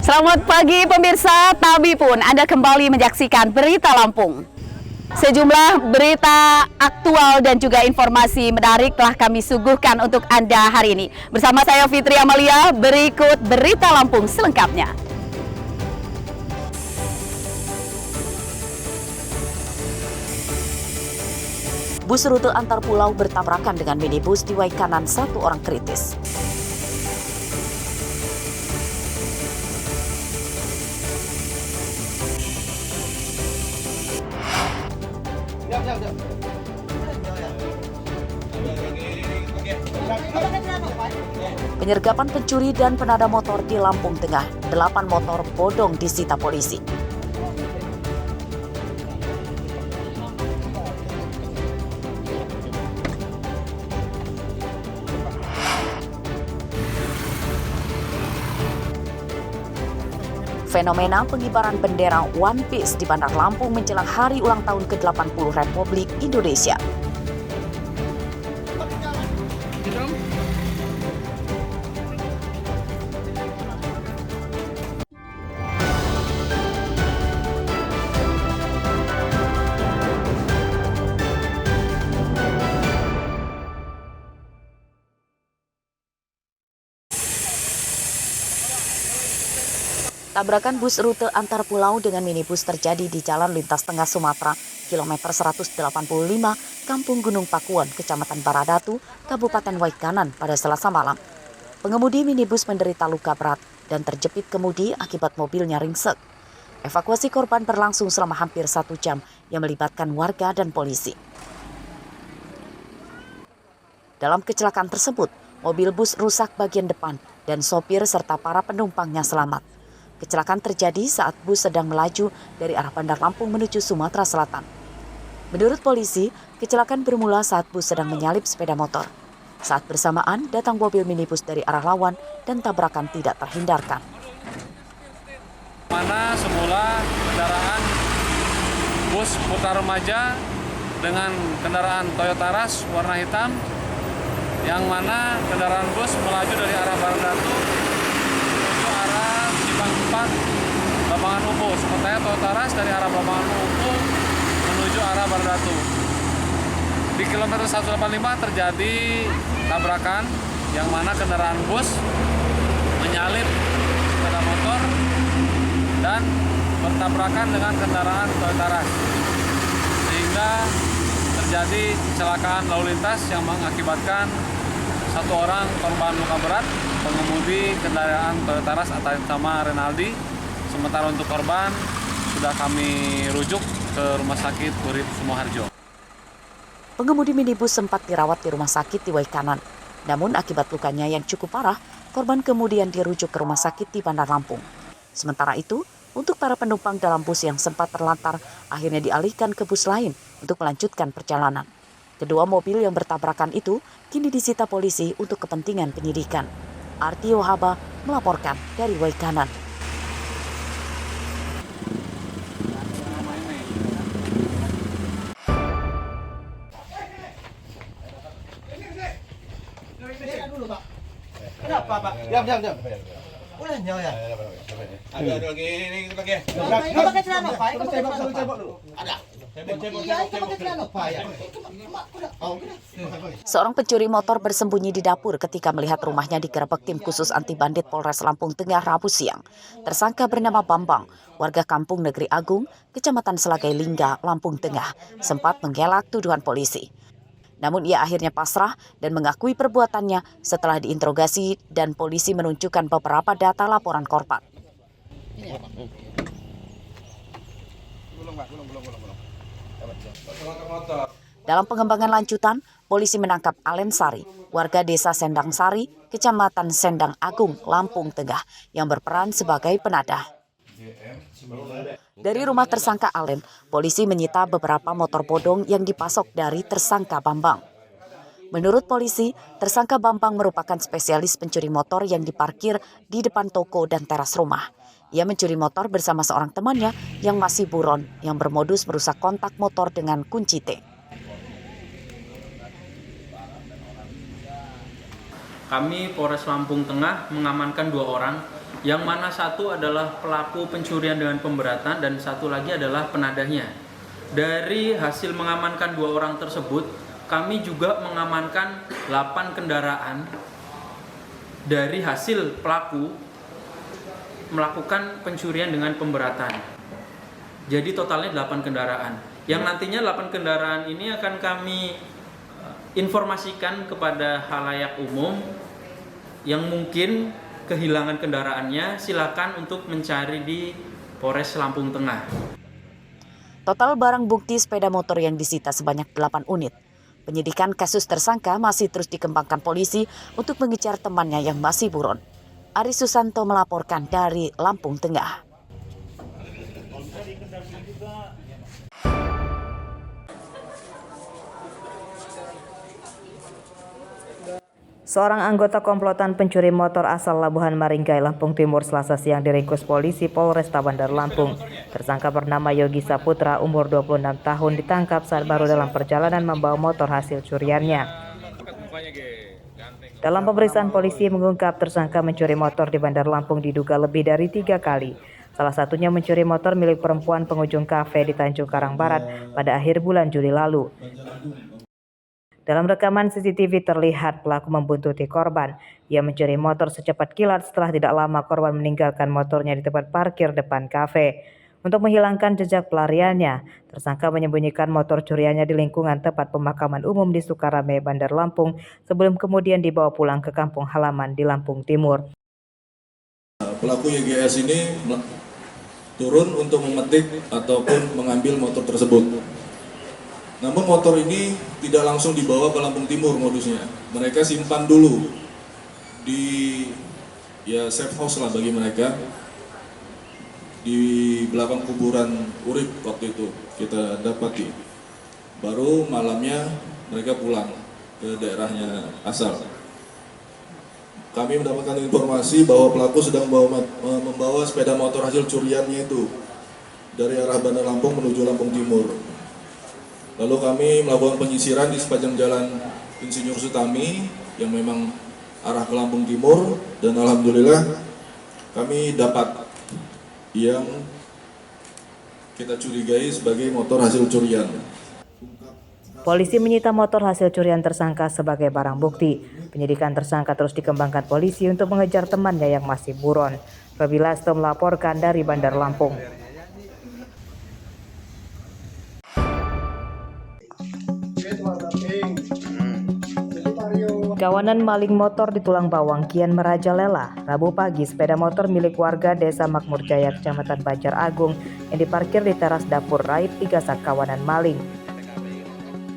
Selamat pagi pemirsa, Tabi pun Anda kembali menyaksikan Berita Lampung. Sejumlah berita aktual dan juga informasi menarik telah kami suguhkan untuk Anda hari ini. Bersama saya Fitri Amalia, berikut Berita Lampung selengkapnya. Bus rute antar pulau bertabrakan dengan minibus di Waikanan, 1 orang kritis. Penyergapan pencuri dan penada motor di Lampung Tengah. 8 motor bodong disita polisi. Fenomena pengibaran bendera One Piece di Bandar Lampung menjelang hari ulang tahun ke-80 Republik Indonesia. Tabrakan bus rute antar pulau dengan minibus terjadi di Jalan Lintas Tengah Sumatera, kilometer 185, Kampung Gunung Pakuan, Kecamatan Baradatu, Kabupaten Waikanan pada Selasa malam. Pengemudi minibus menderita luka berat dan terjepit kemudi akibat mobilnya ringsek. Evakuasi korban berlangsung selama hampir 1 jam yang melibatkan warga dan polisi. Dalam kecelakaan tersebut, mobil bus rusak bagian depan dan sopir serta para penumpangnya selamat. Kecelakaan terjadi saat bus sedang melaju dari arah Bandar Lampung menuju Sumatera Selatan. Menurut polisi, kecelakaan bermula saat bus sedang menyalip sepeda motor. Saat bersamaan, datang mobil minibus dari arah lawan dan tabrakan tidak terhindarkan. Mana semula kendaraan bus putar remaja dengan kendaraan Toyota Rush warna hitam, yang mana kendaraan bus melaju dari arah Baradatu menuju arah Simpang 4 Babangan Upu. Sementara Toyota Rush dari arah Babangan Upu menuju arah Baradatu. Di kilometer 185 terjadi tabrakan yang mana kendaraan bus menyalip sepeda motor dan bertabrakan dengan kendaraan Toyota Rush, sehingga terjadi kecelakaan lalu lintas yang mengakibatkan 1 orang korban luka berat, pengemudi kendaraan Toyota Rush atas nama Renaldi. Sementara untuk korban sudah kami rujuk ke Rumah Sakit Urip Sumoharjo. Pengemudi minibus sempat dirawat di rumah sakit di Waikanan. Namun akibat lukanya yang cukup parah, korban kemudian dirujuk ke rumah sakit di Bandar Lampung. Sementara itu, untuk para penumpang dalam bus yang sempat terlantar, akhirnya dialihkan ke bus lain untuk melanjutkan perjalanan. Kedua mobil yang bertabrakan itu kini disita polisi untuk kepentingan penyidikan. Artio Haba melaporkan dari Waikanan. Kenapa, Pak? Diam. Udah nyawa ya? Ada lagi ini kita pakai. Kita pakai celana, Pak. Cebok dulu. Ada. Seorang pencuri motor bersembunyi di dapur ketika melihat rumahnya digerebek tim khusus anti bandit Polres Lampung Tengah Rabu siang. Tersangka bernama Bambang, warga Kampung Negeri Agung, Kecamatan Selagai Lingga, Lampung Tengah, sempat mengelak tuduhan polisi. Namun ia akhirnya pasrah dan mengakui perbuatannya setelah diinterogasi dan polisi menunjukkan beberapa data laporan korban. Dalam pengembangan lanjutan, polisi menangkap Alen Sari, warga desa Sendang Sari, Kecamatan Sendang Agung, Lampung Tengah, yang berperan sebagai penadah. Dari rumah tersangka Alen, polisi menyita beberapa motor bodong yang dipasok dari tersangka Bambang. Menurut polisi, tersangka Bambang merupakan spesialis pencuri motor yang diparkir di depan toko dan teras rumah. Ia mencuri motor bersama seorang temannya yang masih buron yang bermodus merusak kontak motor dengan kunci T. Kami Polres Lampung Tengah mengamankan 2 orang yang mana satu adalah pelaku pencurian dengan pemberatan dan satu lagi adalah penadahnya. Dari hasil mengamankan 2 orang tersebut, kami juga mengamankan 8 kendaraan dari hasil pelaku melakukan pencurian dengan pemberatan. Jadi totalnya 8 kendaraan. Yang nantinya 8 kendaraan ini akan kami informasikan kepada khalayak umum yang mungkin kehilangan kendaraannya, silakan untuk mencari di Polres Lampung Tengah. Total barang bukti sepeda motor yang disita sebanyak 8 unit. Penyidikan kasus tersangka masih terus dikembangkan polisi untuk mengejar temannya yang masih buron. Ari Susanto melaporkan dari Lampung Tengah. Seorang anggota komplotan pencuri motor asal Labuhan Maringgai, Lampung Timur Selasa siang diringkus polisi Polresta Bandar Lampung. Tersangka bernama Yogi Saputra, umur 26 tahun, ditangkap saat baru dalam perjalanan membawa motor hasil curiannya. Dalam pemeriksaan polisi mengungkap tersangka mencuri motor di Bandar Lampung diduga lebih dari 3 kali. Salah satunya mencuri motor milik perempuan pengunjung kafe di Tanjung Karang Barat pada akhir bulan Juli lalu. Dalam rekaman CCTV terlihat pelaku membuntuti korban. Ia mencuri motor secepat kilat setelah tidak lama korban meninggalkan motornya di tempat parkir depan kafe. Untuk menghilangkan jejak pelariannya, tersangka menyembunyikan motor curiannya di lingkungan tempat pemakaman umum di Sukarame, Bandar Lampung sebelum kemudian dibawa pulang ke kampung halaman di Lampung Timur. Pelaku YGS ini turun untuk memetik ataupun mengambil motor tersebut. Namun motor ini tidak langsung dibawa ke Lampung Timur modusnya. Mereka simpan dulu di safe house lah bagi mereka di belakang kuburan Urip waktu itu kita dapati. Baru malamnya mereka pulang ke daerahnya asal. Kami mendapatkan informasi bahwa pelaku sedang membawa sepeda motor hasil curiannya itu dari arah Bandar Lampung menuju Lampung Timur. Lalu kami melakukan penyisiran di sepanjang jalan Insinyur Sutami yang memang arah ke Lampung Timur, dan alhamdulillah kami dapat yang kita curigai sebagai motor hasil curian. Polisi menyita motor hasil curian tersangka sebagai barang bukti. Penyidikan tersangka terus dikembangkan polisi untuk mengejar temannya yang masih buron. Robi Lasto melaporkan dari Bandar Lampung. Kawanan maling motor di Tulang Bawang kian merajalela. Rabu pagi, sepeda motor milik warga Desa Makmur Jaya, Kecamatan Banjar Agung, yang diparkir di teras dapur raib digasak kawanan maling.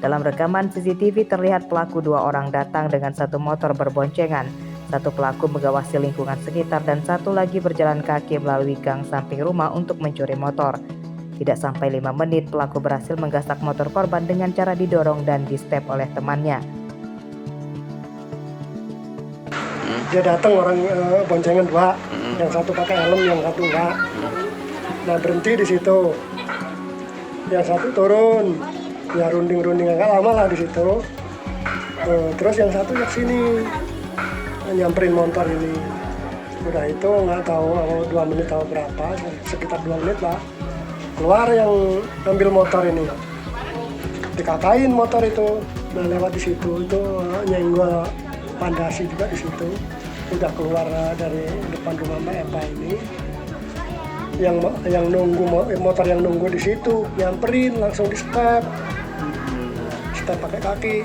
Dalam rekaman CCTV terlihat pelaku 2 orang datang dengan 1 motor berboncengan. 1 pelaku mengawasi lingkungan sekitar dan 1 lagi berjalan kaki melalui gang samping rumah untuk mencuri motor. Tidak sampai 5 menit, pelaku berhasil menggasak motor korban dengan cara didorong dan di-step oleh temannya. Dia datang orang boncengan 2, yang 1 pakai helm, yang 1 enggak. Nah berhenti di situ, yang 1 turun, ya runding agak lama lah di situ. Terus yang 1 ke sini nyamperin motor ini. Udah itu nggak tahu 2 menit atau berapa, sekitar 2 menit lah. Keluar yang ambil motor ini, dikatain motor itu. Nah lewat di situ itu nyenggol Pandasi juga di situ. Udah keluar dari depan rumah Mbak Epa ini. Yang nunggu motor yang nunggu di situ, nyamperin langsung di step pakai kaki.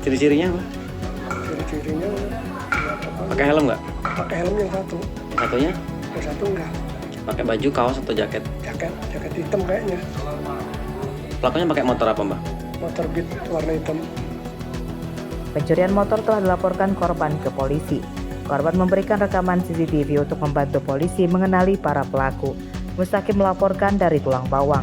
Ciri-cirinya apa? Ciri-cirinya pakai helm nggak? Pakai helm yang 1. Yang satunya? Yang 1 enggak. Pakai baju, kaos atau jaket? Jaket hitam kayaknya. Pelakunya pakai motor apa, Mbak? Motor Beat warna hitam. Pencurian motor telah dilaporkan korban ke polisi. Korban memberikan rekaman CCTV untuk membantu polisi mengenali para pelaku. Mustaqim melaporkan dari Tulang Bawang.